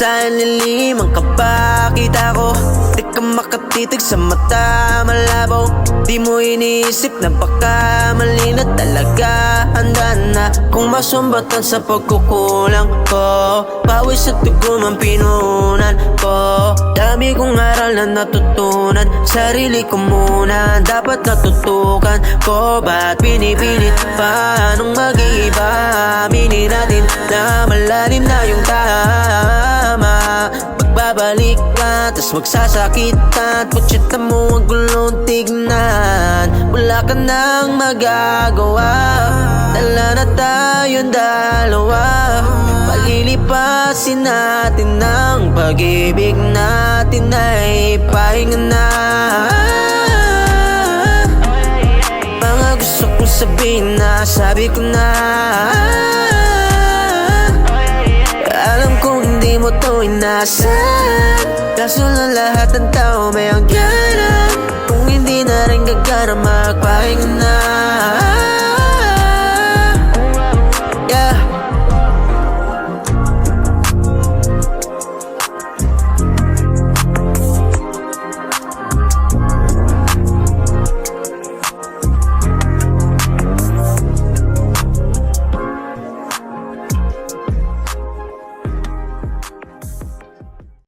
sa'kin lilim ang kapakita ko. Di ka makatitig sa mata, malabo. Di mo iniisip na baka mali na talaga. Handa na kung masumbatan sa pagkukulang ko. Pawis at dugo man pinunan ko. Dami kong aral na natutunan. Sarili ko muna dapat natutukan ko. Ba't pinipilit pa nung mag-iiba? Aminin natin na malalim na yung tama. Pagbabalik ka, tas magsasakit at putsita mo ang gulong tignan. Wala ka nang magagawa, dala na tayong dalawa. Palilipasin natin ang pag-ibig natin ay pahinga na. Mga gusto kong sabihin na sabi ko na. Alam kong hindi mo to inasa, kaso lang lahat ng tao may hangganan. Kung hindi na rin gagana magpahinga na.